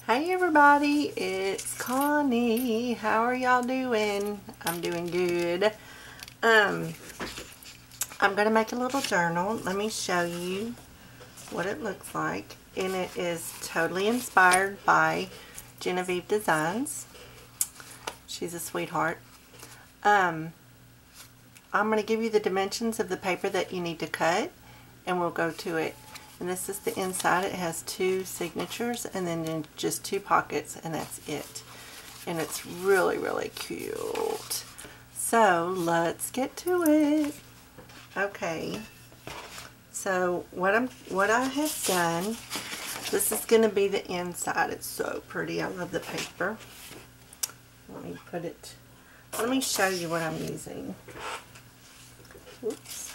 Hey everybody, it's Connie. How are y'all doing? I'm doing good. I'm going to make a little journal. Let me show you what it looks like. And it is totally inspired by Genevieve Designs. She's a sweetheart. I'm going to give you the dimensions of the paper that you need to cut, and we'll go to it. And this is the inside. It has 2 signatures and then just 2 pockets, and that's it. And it's really, really cute. So let's get to it. Okay. So what I have done, this is going to be the inside. It's so pretty. I love the paper. Let me show you what I'm using. Oops.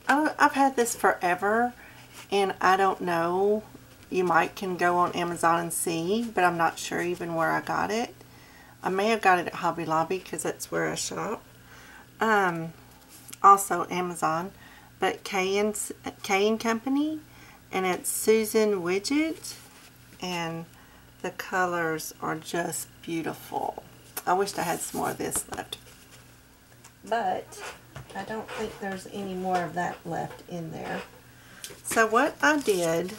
I've had this forever, and I don't know. You might can go on Amazon and see, but I'm not sure even where I got it. I may have got it at Hobby Lobby because that's where I shop. Also Amazon, but K & Company, and it's Susan Widget, and the colors are just beautiful. I wished I had some more of this left, but I don't think there's any more of that left in there. So what I did,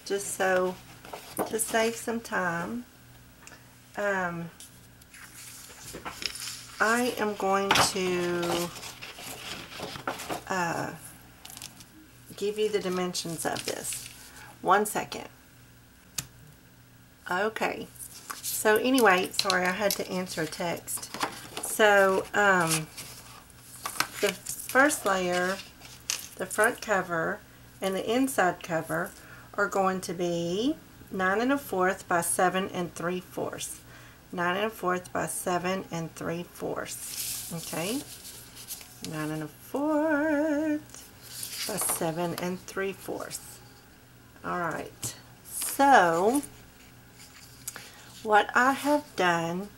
just so to save some time, I am going to give you the dimensions of this. 1 second. Okay. So anyway, sorry, I had to answer a text. So, the first layer, the front cover, and the inside cover are going to be 9 1/4 by 7 3/4. 9 1/4 by 7 3/4. Okay? 9 1/4 by 7 3/4. Alright. So, what I have done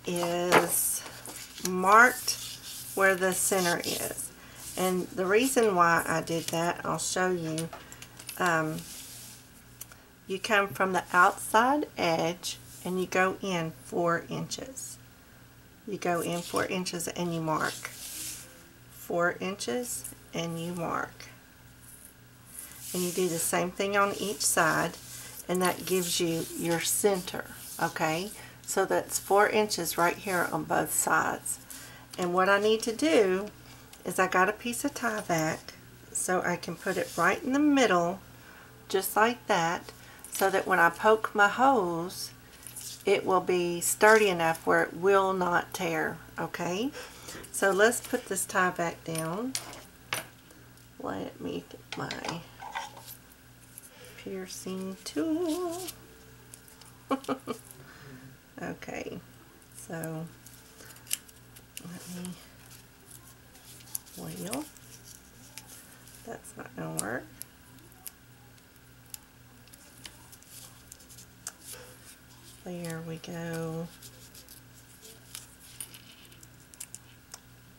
is marked where the center is, and the reason why I did that, I'll show you. You come from the outside edge and you go in 4 inches. You go in 4 inches and you mark 4 inches and you mark, and you do the same thing on each side, and that gives you your center. Okay, so that's 4 inches right here on both sides. And what I need to do is I got a piece of Tyvek, so I can put it right in the middle, just like that, so that when I poke my holes, it will be sturdy enough where it will not tear. Okay, so let's put this Tyvek down. Let me get my piercing tool. Okay, so let me, well, that's not going to work. There we go.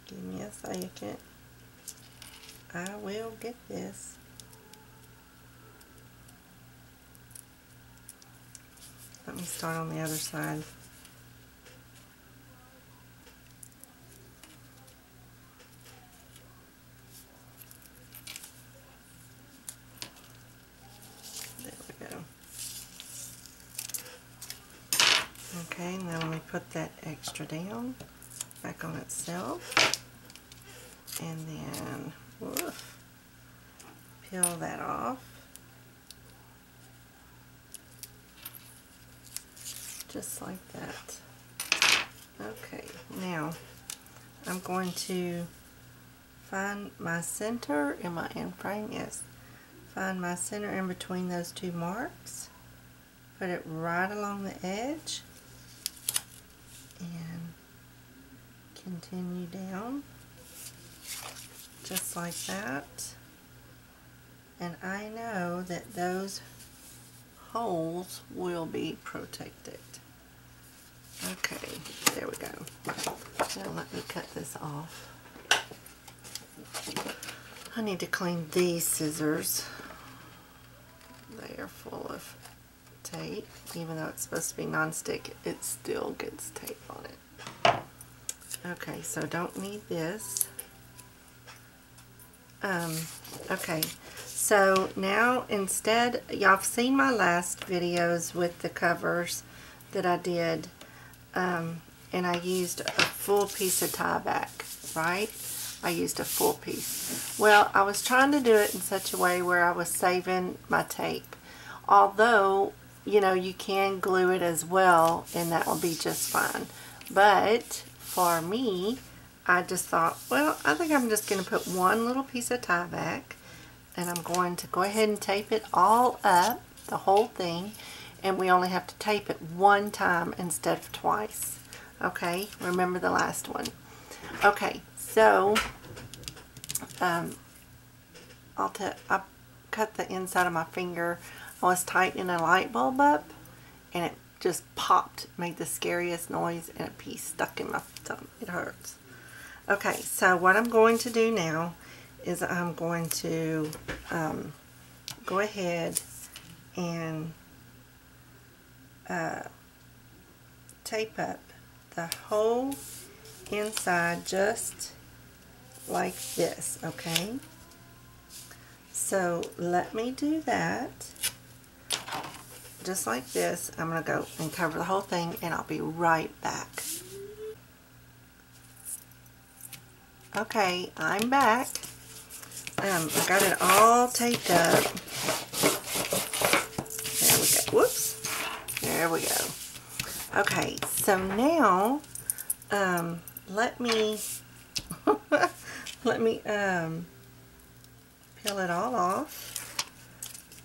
Give me a second. I will get this. Let me start on the other side. There we go. Okay, now let me put that extra down, back on itself, and then woof, peel that off. Just like that. Okay, now I'm going to find my center in my end frame. Yes, find my center in between those 2 marks, put it right along the edge, and continue down just like that. And I know that those holes will be protected. Okay, there we go. Now let me cut this off. I need to clean these scissors. They are full of tape. Even though it's supposed to be non-stick, it still gets tape on it. Okay, so don't need this. Okay, so now instead, y'all have seen my last videos with the covers that I did, and I used a full piece of tie-back, right? I used a full piece. Well, I was trying to do it in such a way where I was saving my tape. Although, you know, you can glue it as well, and that will be just fine. But for me, I just thought, well, I think I'm just going to put one little piece of tie-back, and I'm going to go ahead and tape it all up, the whole thing, and we only have to tape it one time instead of twice. Okay, remember the last one. Okay, so I cut the inside of my finger. I was tightening a light bulb up, and it just popped, made the scariest noise, and a piece stuck in my thumb. It hurts. Okay, so what I'm going to do now is I'm going to go ahead and tape up the whole inside just like this, okay? So let me do that just like this. I'm going to go and cover the whole thing, and I'll be right back. Okay, I'm back. I got it all taped up. There we go. Whoops. There we go. Okay, so now let me peel it all off,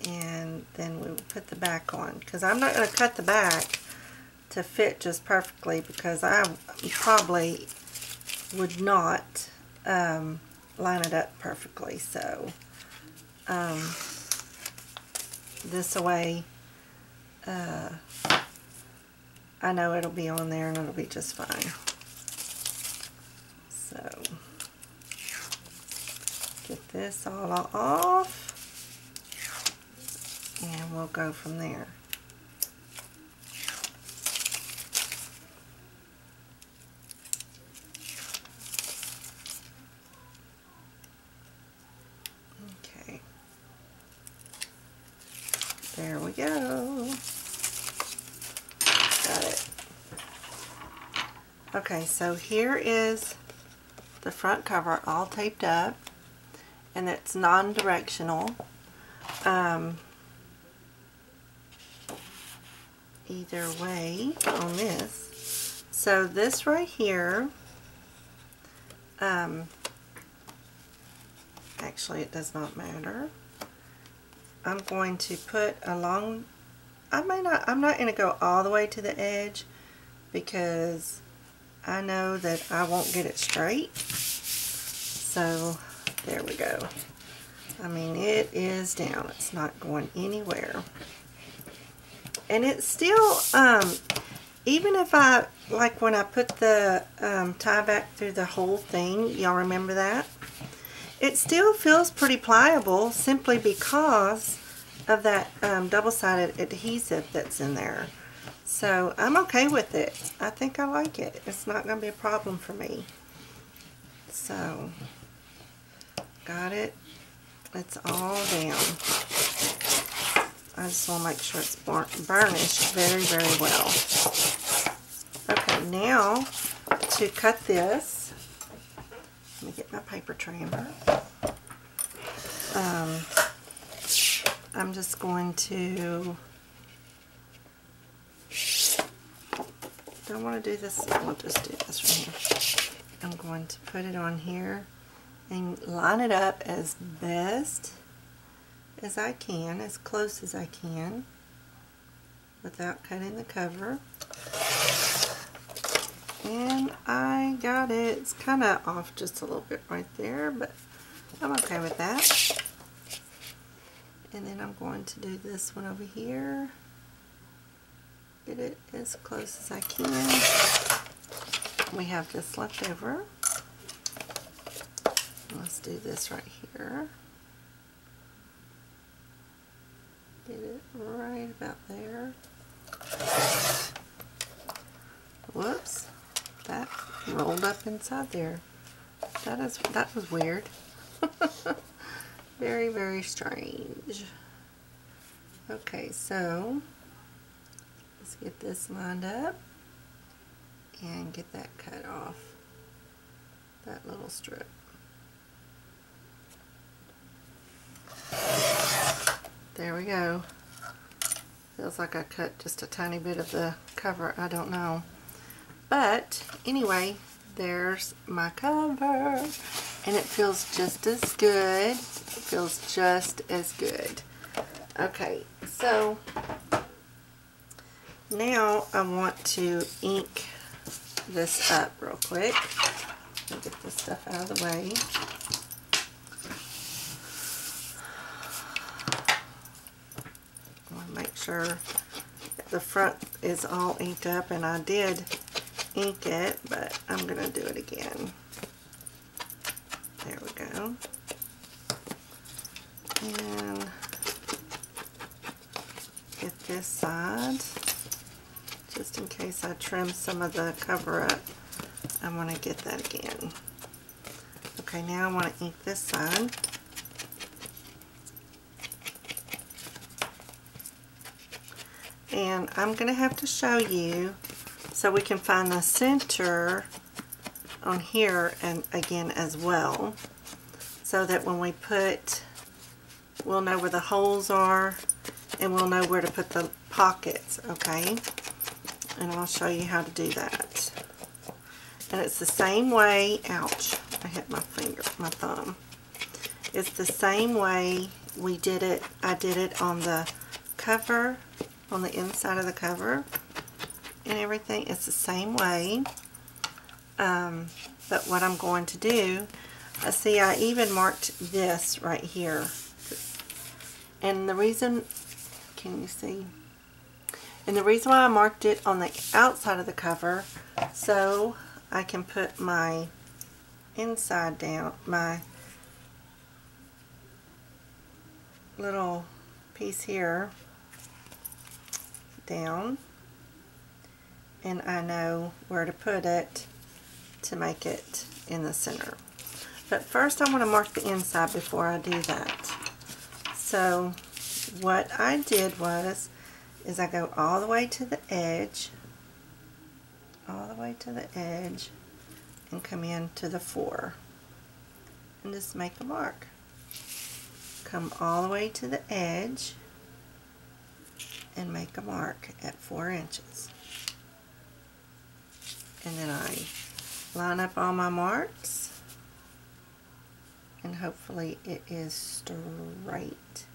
and then we will put the back on, because I'm not going to cut the back to fit just perfectly, because I probably would not line it up perfectly. So this way I know it'll be on there and it'll be just fine. So get this all off, and we'll go from there. Okay, there we go. Got it. Okay, so here is the front cover all taped up, and it's non-directional. Either way on this. So this right here, actually it does not matter. I'm going to put along, I'm not going to go all the way to the edge, because I know that I won't get it straight. So there we go. I mean, it is down. It's not going anywhere. And it's still, even if I, like when I put the tie back through the whole thing, y'all remember that? It still feels pretty pliable, simply because of that double-sided adhesive that's in there. So I'm okay with it. I think I like it. It's not going to be a problem for me. So, got it. It's all down. I just want to make sure it's burnished very, very well. Okay, now to cut this, let me get my paper trimmer. I'm just going to, don't want to do this, I'll just do this right here. I'm going to put it on here and line it up as best as I can, as close as I can, without cutting the cover. And I got it. It's kind of off just a little bit right there, but I'm okay with that. And then I'm going to do this one over here. Get it as close as I can. We have this left over. Let's do this right here. Get it right about there. Whoops, that rolled up inside there. That was weird. Very, very strange. Okay, so let's get this lined up and get that cut off, that little strip. There we go. Feels like I cut just a tiny bit of the cover, I don't know. But anyway, there's my cover, and it feels just as good. It feels just as good. Okay, so now I want to ink this up real quick. Let me get this stuff out of the way. I want to make sure the front is all inked up, and I did ink it, but I'm going to do it again. There we go. And get this side, just in case I trim some of the cover up. I want to get that again. Okay, now I want to ink this side. And I'm going to have to show you so we can find the center on here and again as well, so that when we put, we'll know where the holes are and we'll know where to put the pockets, okay? And I'll show you how to do that. And it's the same way, ouch, I hit my finger, my thumb. It's the same way we did it, I did it on the cover, on the inside of the cover and everything. It's the same way. But what I'm going to do, see, I even marked this right here. And the reason, can you see? And the reason why I marked it on the outside of the cover, so I can put my inside down, my little piece here down, and I know where to put it to make it in the center. But first I want to mark the inside before I do that. So what I did was, is I go all the way to the edge, and come in to the 4 and just make a mark. Come all the way to the edge and make a mark at 4 inches. And then I line up all my marks, and hopefully it is straight.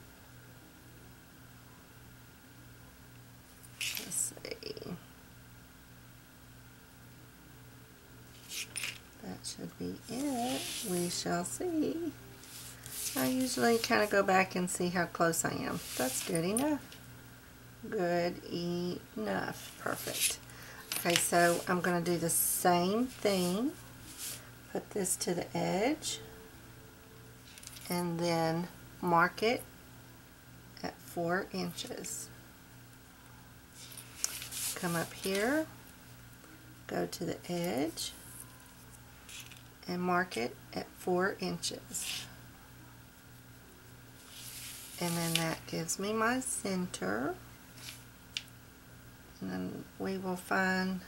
Let's see. That should be it. We shall see. I usually kind of go back and see how close I am. That's good enough. Good enough. Perfect. Okay, so I'm going to do the same thing. Put this to the edge and then mark it at 4 inches. Come up here, go to the edge and mark it at 4 inches. And then that gives me my center. And then we will find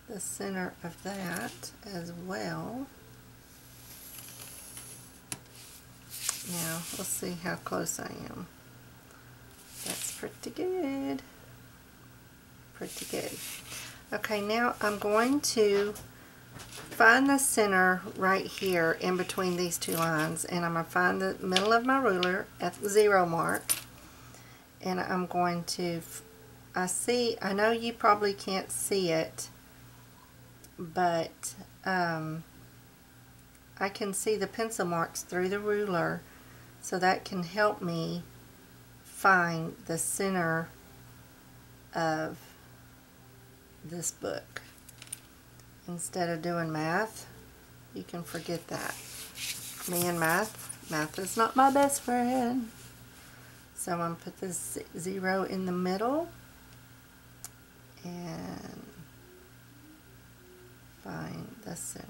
the center of that as well. Now, let's see how close I am. That's pretty good. Pretty good. Okay, now I'm going to find the center right here in between these two lines, and I'm going to find the middle of my ruler at the 0 mark, and I'm going to, I know you probably can't see it, but I can see the pencil marks through the ruler, so that can help me find the center of this book. Instead of doing math, you can forget that. Me and math is not my best friend. So I'm going to put this 0 in the middle and find the center.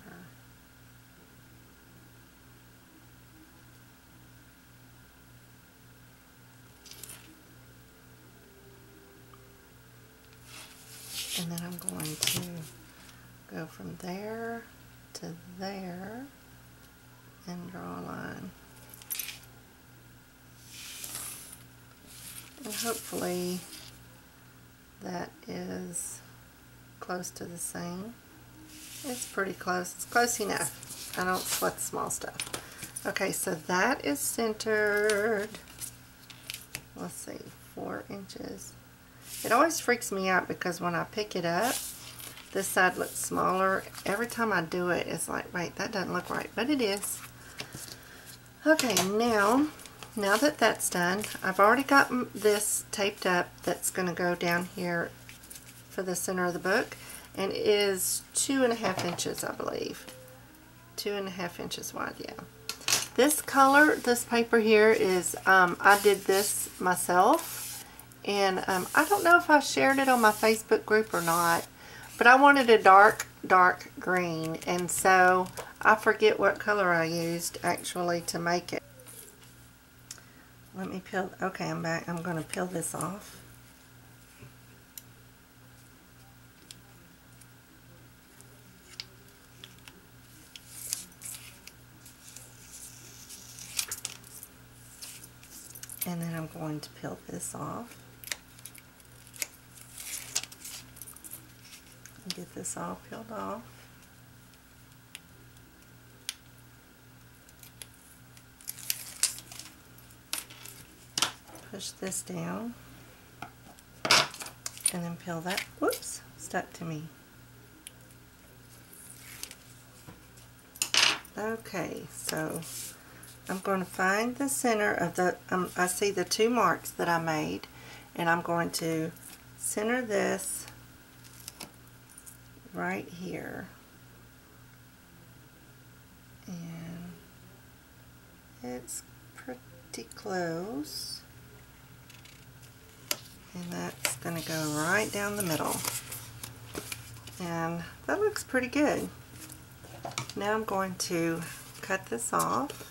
And then I'm going to go from there to there and draw a line. And hopefully that is close to the same. It's pretty close. It's close enough. I don't sweat the small stuff. Okay, so that is centered. Let's see, 4 inches. It always freaks me out because when I pick it up, this side looks smaller. Every time I do it, it's like, wait, that doesn't look right, but it is. Okay, now that that's done, I've already got this taped up that's going to go down here for the center of the book, and it is 2.5 inches, I believe. 2.5 inches wide, yeah. This color, this paper here is, I did this myself. And I don't know if I shared it on my Facebook group or not, but I wanted a dark green, and so I forget what color I used actually to make it. Let me peel, okay, I'm back. I'm going to peel this off. And then I'm going to peel this off. Get this all peeled off. Push this down and then peel that. Whoops, stuck to me. Okay, so I'm going to find the center of the, I see the 2 marks that I made, and I'm going to center this right here, and it's pretty close, and that's going to go right down the middle, and that looks pretty good. Now I'm going to cut this off.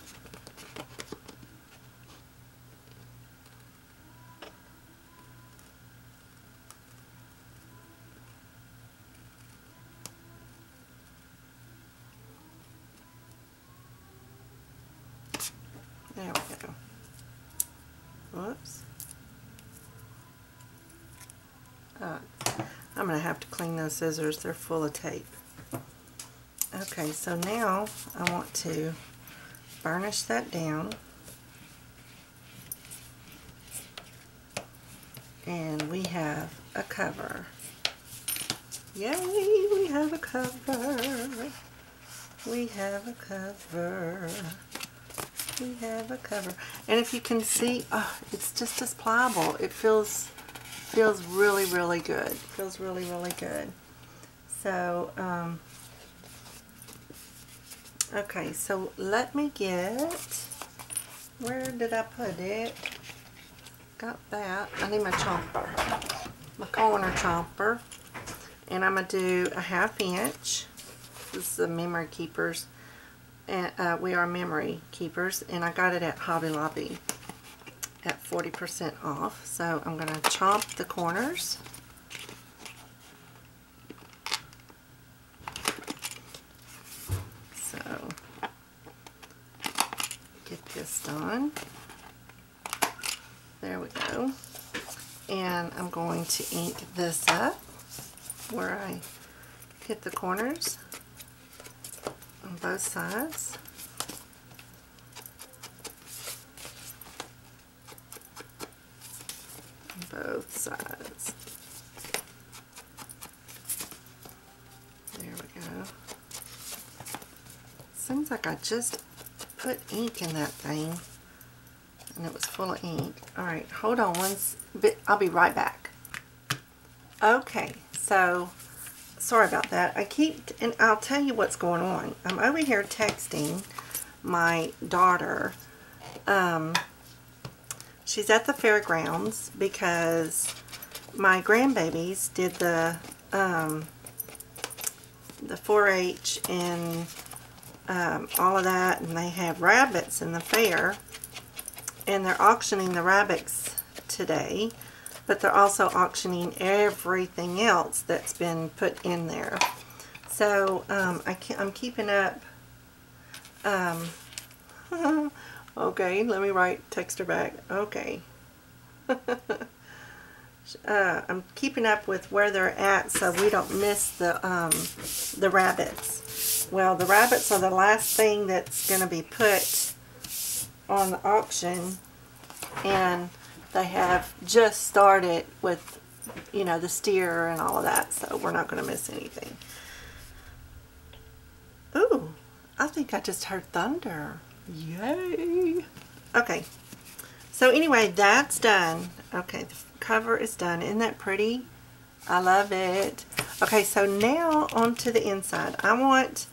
There we go. Whoops. I'm going to have to clean those scissors. They're full of tape. Okay, so now I want to burnish that down. And we have a cover. Yay, we have a cover. We have a cover. We have a cover. And if you can see, oh, it's just as pliable. It feels really, really good. Feels really, really good. So, okay, so let me get, where did I put it? Got that. I need my chomper, my corner chomper. And I'm going to do a 1/2 inch. This is the Memory Keepers. And We Are Memory Keepers. And I got it at Hobby Lobby at 40% off. So I'm going to chomp the corners. So get this done. There we go. And I'm going to ink this up where I hit the corners on both sides. Both sides. There we go. Seems like I just put ink in that thing and it was full of ink. Alright, hold on one bit. I'll be right back. Okay, so sorry about that. And I'll tell you what's going on. I'm over here texting my daughter. she's at the fairgrounds because my grandbabies did the 4-H and all of that, and they have rabbits in the fair, and they're auctioning the rabbits today, but they're also auctioning everything else that's been put in there. So I'm keeping up. Okay, let me text her back. Okay. I'm keeping up with where they're at so we don't miss the rabbits. Well, the rabbits are the last thing that's going to be put on the auction, and they have just started with, you know, the steer and all of that, so we're not going to miss anything. Ooh, I think I just heard thunder. Yay! Okay, so anyway, that's done. Okay, the cover is done. Isn't that pretty? I love it. Okay, so now onto the inside. I want,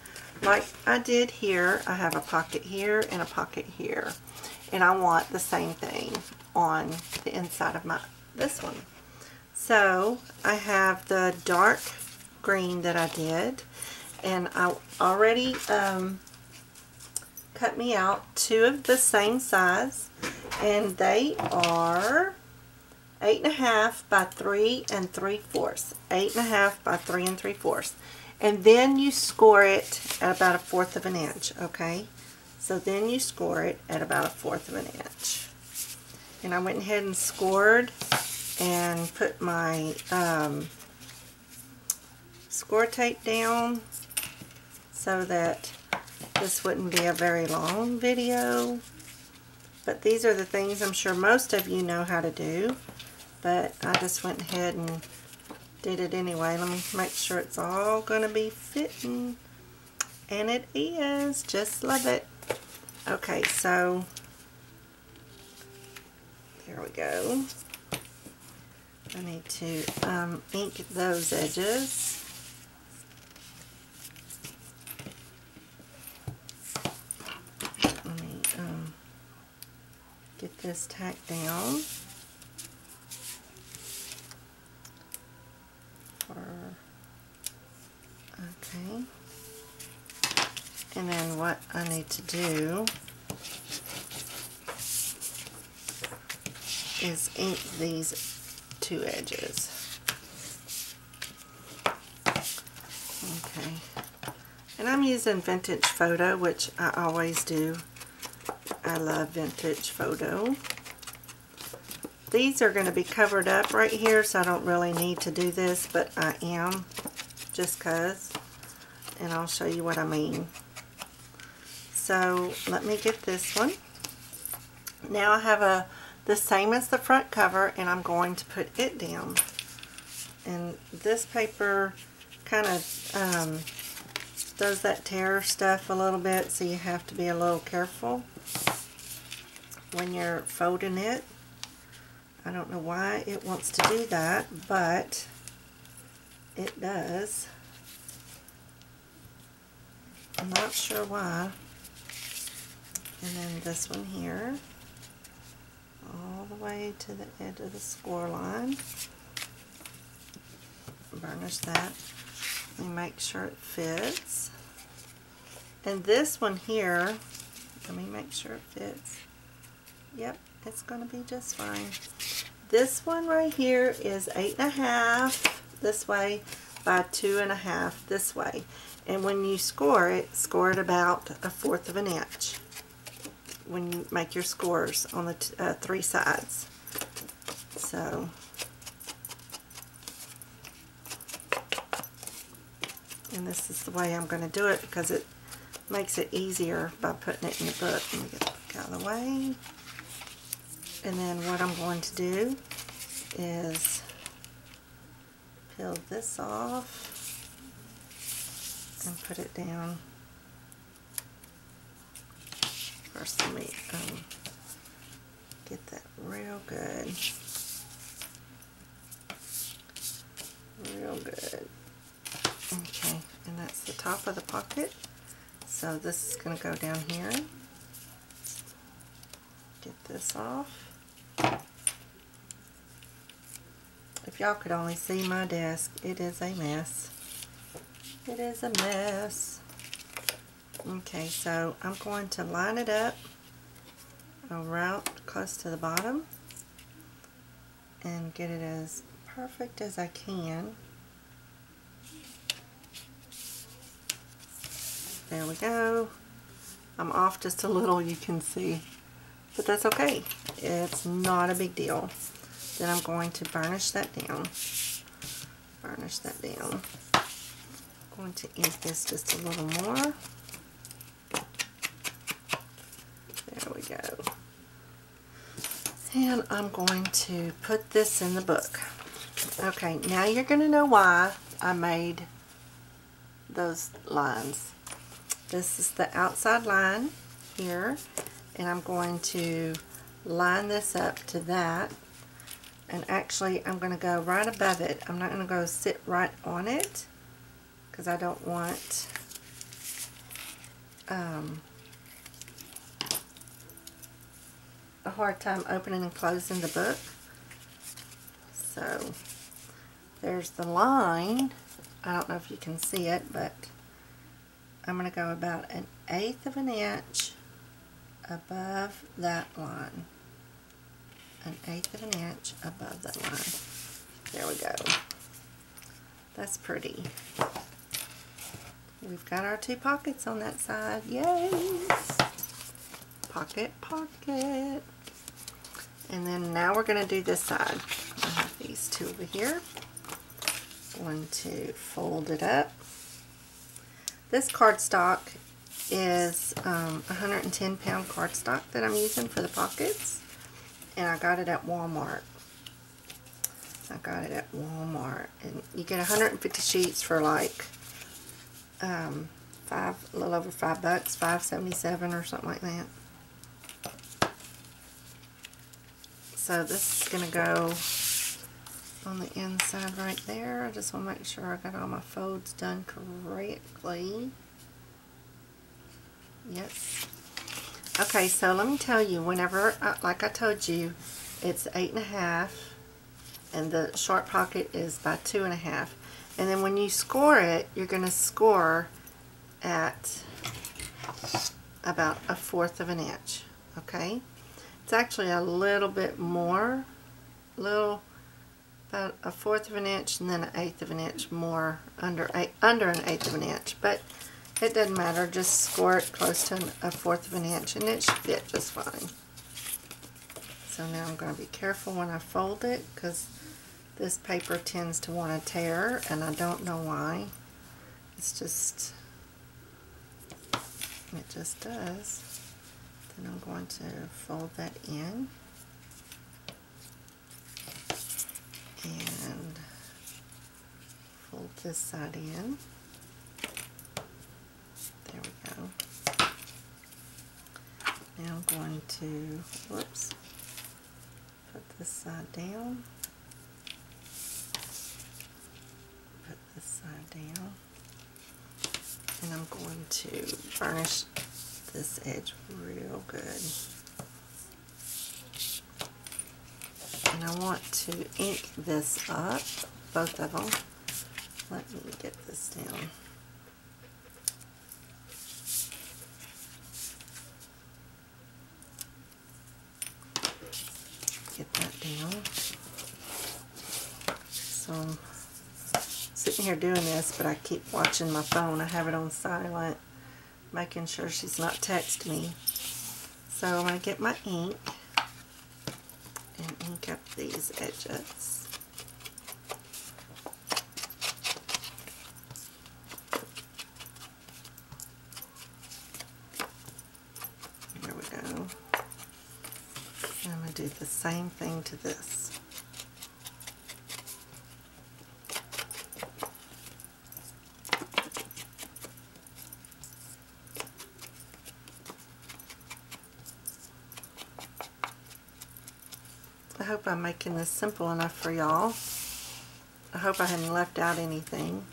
like I did here, I have a pocket here and a pocket here. And I want the same thing on the inside of this one. So I have the dark green that I did, and I already cut me out 2 of the same size, and they are 8.5 by 3 3/4. 8.5 by 3 3/4. And then you score it at about 1/4 of an inch, okay? So then you score it at about 1/4 of an inch. And I went ahead and scored and put my score tape down so that this wouldn't be a very long video. But these are the things I'm sure most of you know how to do. But I just went ahead and did it anyway. Let me make sure it's all going to be fitting. And it is. Just love it. Okay, so there we go. I need to ink those edges. Let me get this tacked down. Okay. And then what I need to do is ink these 2 edges. Okay. And I'm using Vintage Photo, which I always do. I love Vintage Photo. These are going to be covered up right here, so I don't really need to do this, but I am, just cause. And I'll show you what I mean. So let me get this one. Now I have the same as the front cover, and I'm going to put it down. And this paper kind of does that tear stuff a little bit, so you have to be a little careful when you're folding it. I don't know why it wants to do that, but it does. I'm not sure why. And then this one here, all the way to the edge of the score line. Burnish that. Let me make sure it fits. And this one here, let me make sure it fits. Yep, it's going to be just fine. This one right here is 8.5 this way by 2.5 this way. And when you score it about 1/4 of an inch when you make your scores on the 3 sides. So, and this is the way I'm going to do it because it makes it easier by putting it in the book. Let me get the book out of the way. And then what I'm going to do is peel this off and put it down. First, let me get that real good. Real good. Okay, and that's the top of the pocket. So this is going to go down here. Get this off. And If y'all could only see my desk, it is a mess. It is a mess. Okay, so I'm going to line it up around close to the bottom and get it as perfect as I can. There we go. I'm off just a little, you can see, but that's okay. It's not a big deal. Then I'm going to burnish that down. Burnish that down. I'm going to ink this just a little more. There we go. And I'm going to put this in the book. Okay, now you're going to know why I made those lines. This is the outside line here, and I'm going to line this up to that, and actually I'm going to go right above it. I'm not going to go sit right on it because I don't want a hard time opening and closing the book. So there's the line. I don't know if you can see it, but I'm going to go about 1/8 of an inch above that line. 1/8 of an inch above that line. There we go. That's pretty. We've got our 2 pockets on that side. Yay! Pocket, pocket. And then now we're going to do this side. I have these 2 over here. Going to fold it up. This cardstock is 110 pound cardstock that I'm using for the pockets, and I got it at Walmart. And you get 150 sheets for like a little over $5, $5.77 or something like that. So this is going to go on the inside right there. I just want to make sure I got all my folds done correctly. Yes. Okay, so let me tell you, whenever, like I told you, it's 8.5, and the short pocket is by 2.5. And then when you score it, you're going to score at about 1/4 of an inch. Okay? It's actually a little bit more, about 1/4 of an inch, and then 1/8 of an inch more, under 1/8 of an inch. But it doesn't matter, just score it close to 1/4 of an inch and it should fit just fine. So now I'm going to be careful when I fold it, because this paper tends to want to tear, and I don't know why. It's just, it just does. Then I'm going to fold that in and fold this side in. There we go. Now I'm going to, whoops, put this side down. Put this side down. And I'm going to burnish this edge real good. And I want to ink this up, both of them. Let me get this down. Get that down. So I'm sitting here doing this, but I keep watching my phone. I have it on silent, making sure she's not texting me. So I'm going to get my ink and ink up these edges. There we go. And I'm going to do the same thing to this. I hope I'm making this simple enough for y'all. I hope I haven't left out anything.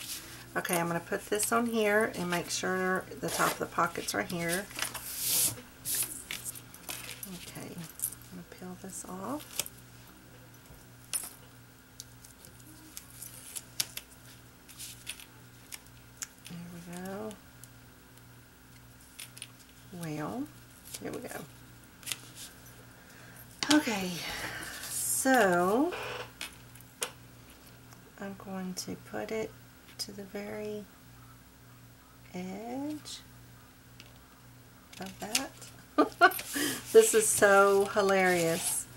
Okay, I'm going to put this on here and make sure the top of the pockets are here. Okay, I'm going to peel this off. Okay, so I'm going to put it to the very edge of that. This is so hilarious.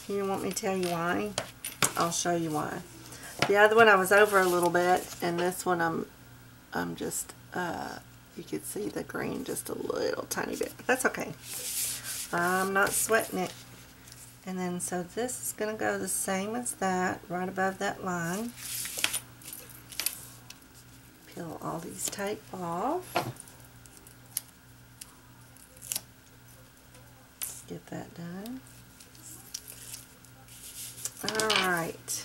You want me to tell you why? I'll show you why. The other one I was over a little bit, and this one I'm just you could see the green just a little tiny bit, but that's okay. I'm not sweating it. And then so this is going to go the same as that, right above that line. Peel all these tape off. Get that done. Alright,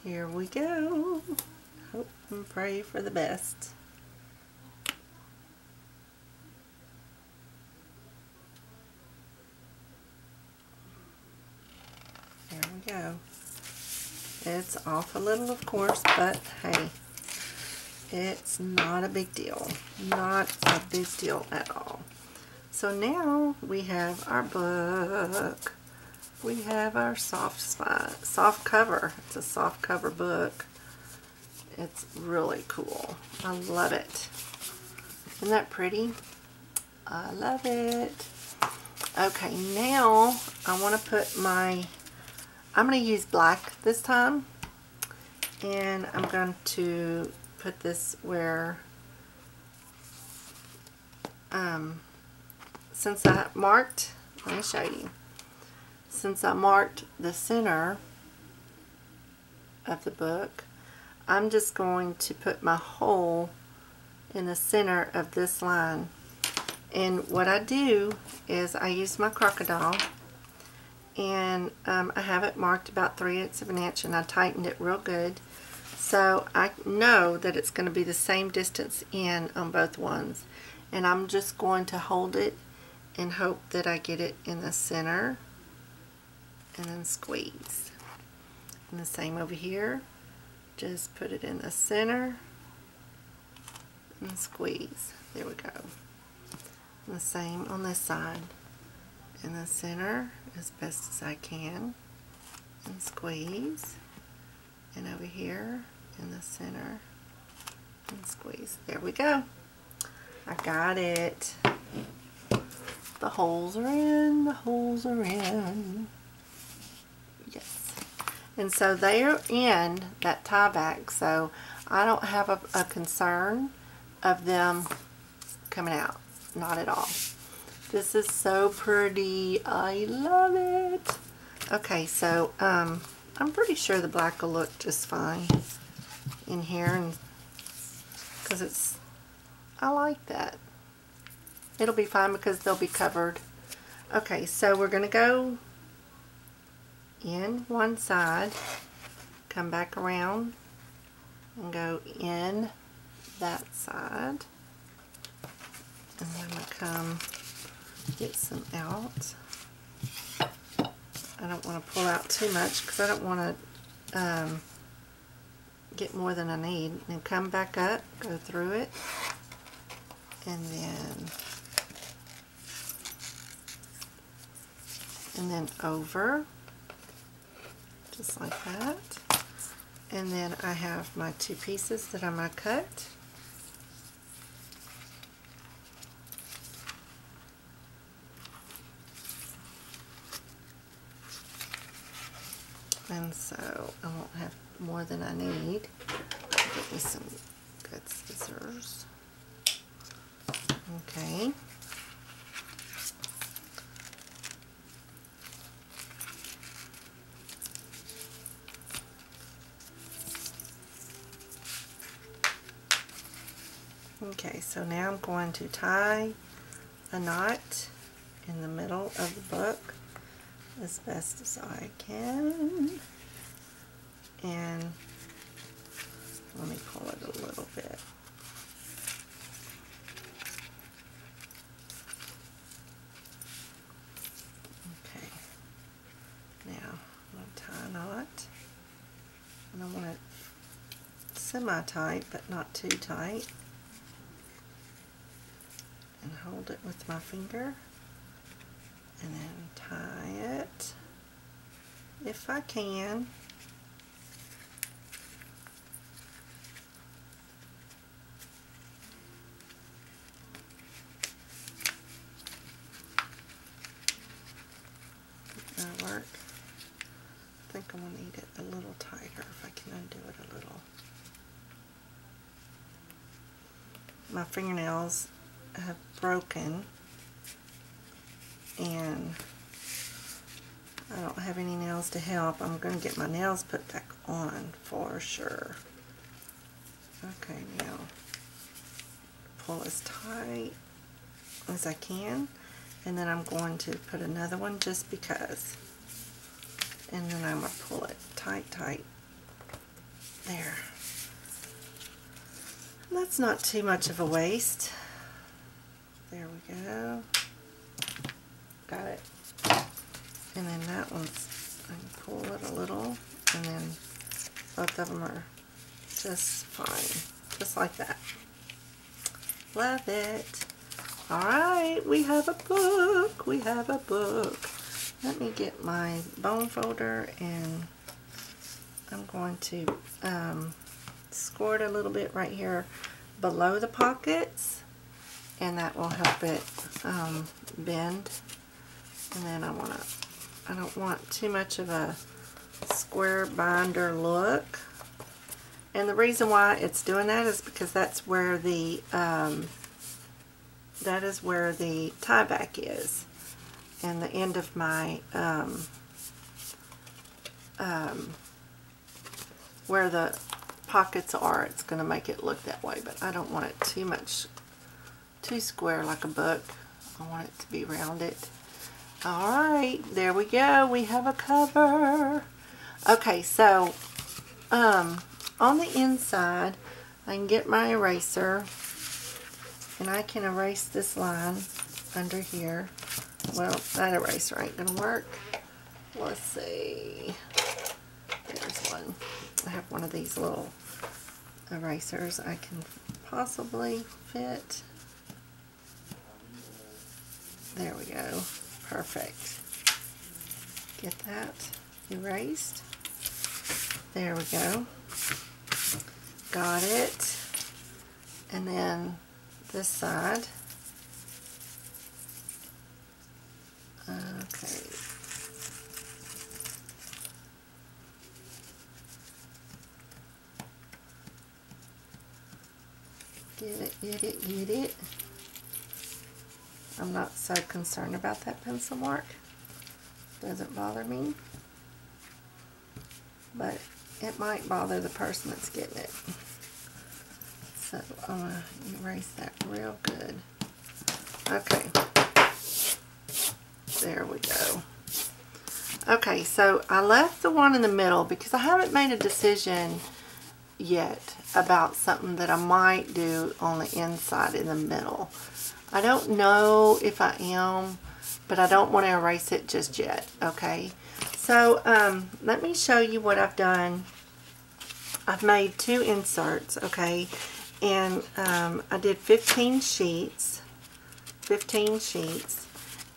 here we go. Hope and pray for the best. There we go. It's off a little, of course, but hey, it's not a big deal. Not a big deal at all. So now we have our book. We have our soft cover. It's a soft cover book. It's really cool. I love it. Isn't that pretty? I love it. Okay, now I want to put I'm going to use black this time. And I'm going to put this where, since I marked, let me show you. Since I marked the center of the book, I'm just going to put my hole in the center of this line. And what I do is I use my crocodile, and I have it marked about 3/8 of an inch, and I tightened it real good. So I know that it's going to be the same distance in on both ones. And I'm just going to hold it and hope that I get it in the center. And then squeeze. And the same over here. Just put it in the center and squeeze. There we go. And the same on this side. In the center as best as I can. And squeeze. And over here in the center and squeeze. There we go. I got it. The holes are in. The holes are in. Yes. And so they're in that tie back, so I don't have a concern of them coming out. Not at all. This is so pretty. I love it. Okay, so I'm pretty sure the black will look just fine in here, and because I like that. It'll be fine because they'll be covered. Okay, so we're going to go in one side, come back around, and go in that side. And then I'm going to come get some out. I don't want to pull out too much because I don't want to get more than I need. And come back up, go through it, and then over, just like that. And then I have my two pieces that I'm going to cut. And so I won't have more than I need. Get me some good scissors. Okay. Okay, so now I'm going to tie a knot in the middle of the book as best as I can. And let me pull it a little bit. Okay, now I'm going to tie a knot. And I want it semi-tight, but not too tight. And hold it with my finger and then tie it if I can. That'll work. I think I'm going to need it a little tighter if I can undo it a little. My fingernails have broken and I don't have any nails to help. I'm going to get my nails put back on for sure. Okay, now pull as tight as I can, and then I'm going to put another one just because, and then I'm going to pull it tight, tight. There. That's not too much of a waste. There we go. Got it. And then that one's, I can pull it a little, and then both of them are just fine. Just like that. Love it. Alright, we have a book. We have a book. Let me get my bone folder, and I'm going to score it a little bit right here below the pockets, and that will help it bend. And then I don't want too much of a square binder look. And the reason why it's doing that is because that's where the tie back is, and the end of my where the pockets are. It's going to make it look that way, but I don't want it too square like a book. I want it to be rounded. Alright, there we go. We have a cover. Okay, so on the inside, I can get my eraser, and I can erase this line under here. Well, that eraser ain't going to work. Let's see. There's one. I have one of these little erasers I can possibly fit. There we go. Perfect. Get that erased. There we go. Got it. And then this side. Okay. Get it, get it, get it. I'm not so concerned about that pencil mark. Doesn't bother me. But it might bother the person that's getting it. So I'm going to erase that real good. Okay. There we go. Okay, so I left the one in the middle because I haven't made a decision yet about something that I might do on the inside in the middle. I don't know if I am, but I don't want to erase it just yet, okay? So let me show you what I've done. I've made 2 inserts, okay? And I did 15 sheets,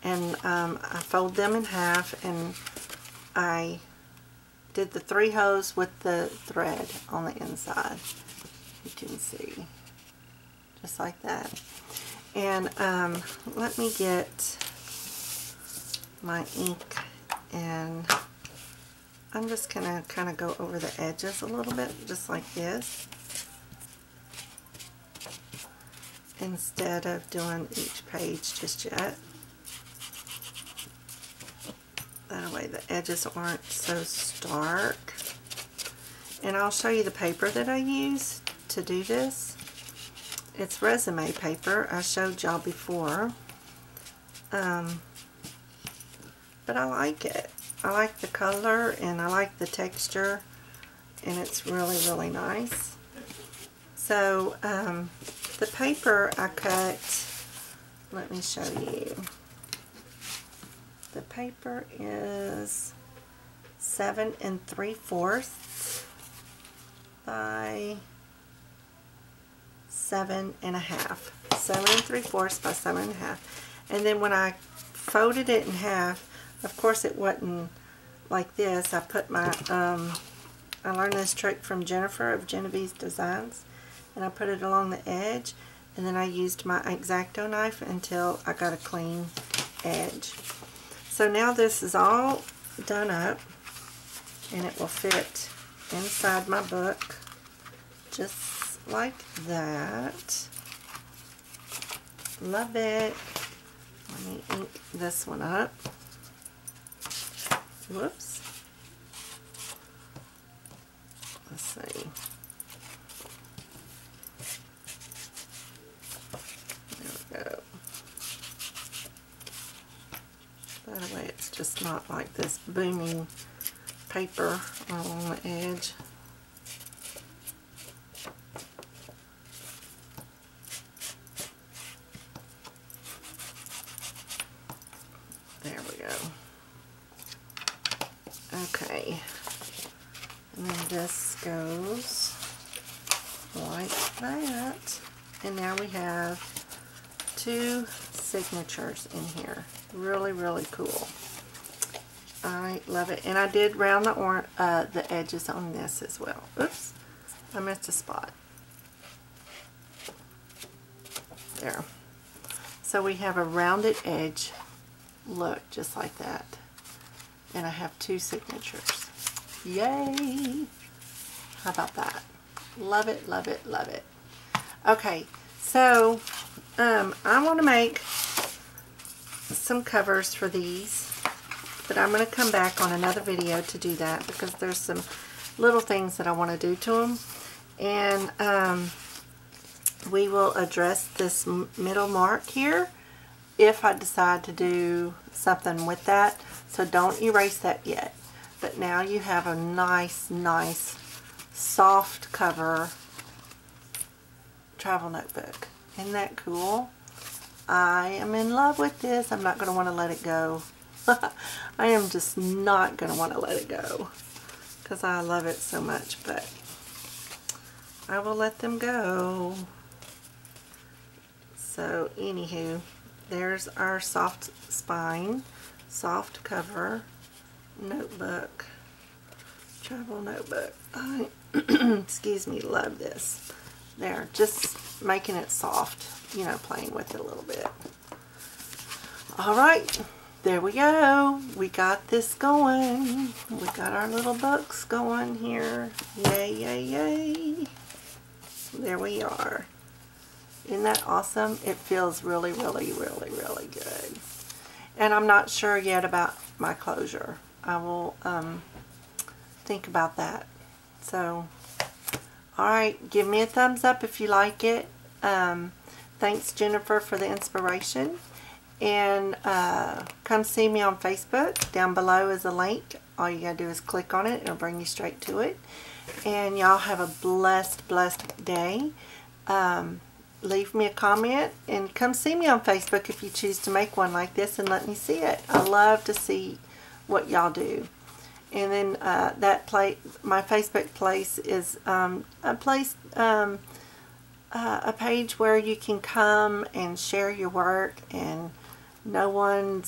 and I fold them in half, and I did the 3 holes with the thread on the inside. You can see, just like that. And let me get my ink, and I'm just going to kind of go over the edges a little bit, just like this, instead of doing each page just yet. That way the edges aren't so stark. And I'll show you the paper that I use to do this. It's resume paper. I showed y'all before. But I like it. I like the color, and I like the texture, and it's really, really nice. So the paper I cut, let me show you. The paper is 7 3/4 by 7 1/2. 7 3/4 by 7 1/2. And then when I folded it in half. Of course it wasn't like this. I put my, I learned this trick from Jennifer of Genevieve's Designs, and I put it along the edge, and then I used my X-Acto knife until I got a clean edge. So now this is all done up, and it will fit inside my book just like that. Love it. Let me ink this one up. Whoops. Let's see. There we go. That way it's just not like this booming paper along the edge. There we go. Okay. And then this goes like that. And now we have 2 signatures in here. Really, really cool. I love it. And I did round the edges on this as well. Oops, I missed a spot. There. So we have a rounded edge look just like that. And I have 2 signatures. Yay! How about that? Love it, love it, love it. Okay, so I want to make some covers for these, but I'm going to come back on another video to do that because there's some little things that I want to do to them, and we will address this middle mark here if I decide to do something with that, so don't erase that yet. But now you have a nice soft cover travel notebook. Isn't that cool? I am in love with this. I'm not going to want to let it go. I am just not going to want to let it go because I love it so much, but I will let them go. So anywho, there's our soft spine, soft cover notebook, travel notebook. I excuse me, love this. There, just making it soft, you know, playing with it a little bit. Alright, there we go. We got this going. We got our little books going here. Yay, yay, yay. There we are. Isn't that awesome? It feels really, really, really, really good. And I'm not sure yet about my closure. I will think about that. So, alright, give me a thumbs up if you like it. Thanks, Jennifer, for the inspiration. And come see me on Facebook. Down below is a link. All you gotta do is click on it. It'll bring you straight to it. And y'all have a blessed, blessed day. Leave me a comment and come see me on Facebook if you choose to make one like this and let me see it. I love to see what y'all do. And then my Facebook place is a page where you can come and share your work, and no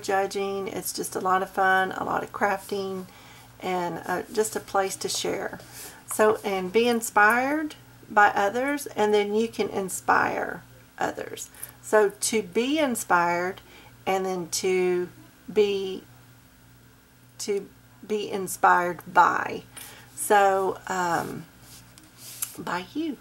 judging. It's just a lot of fun, a lot of crafting, and just a place to share. So, and be inspired by others, and then you can inspire others. So to be inspired, and then to be inspired by. So by you.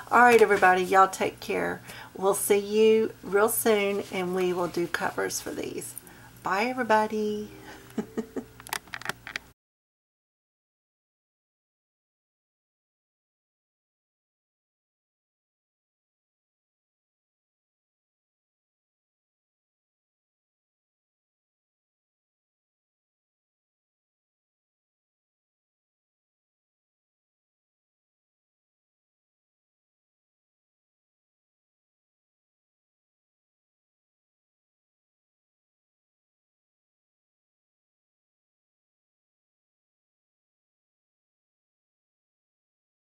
Alright everybody, y'all take care. We'll see you real soon, and we will do covers for these. Bye everybody.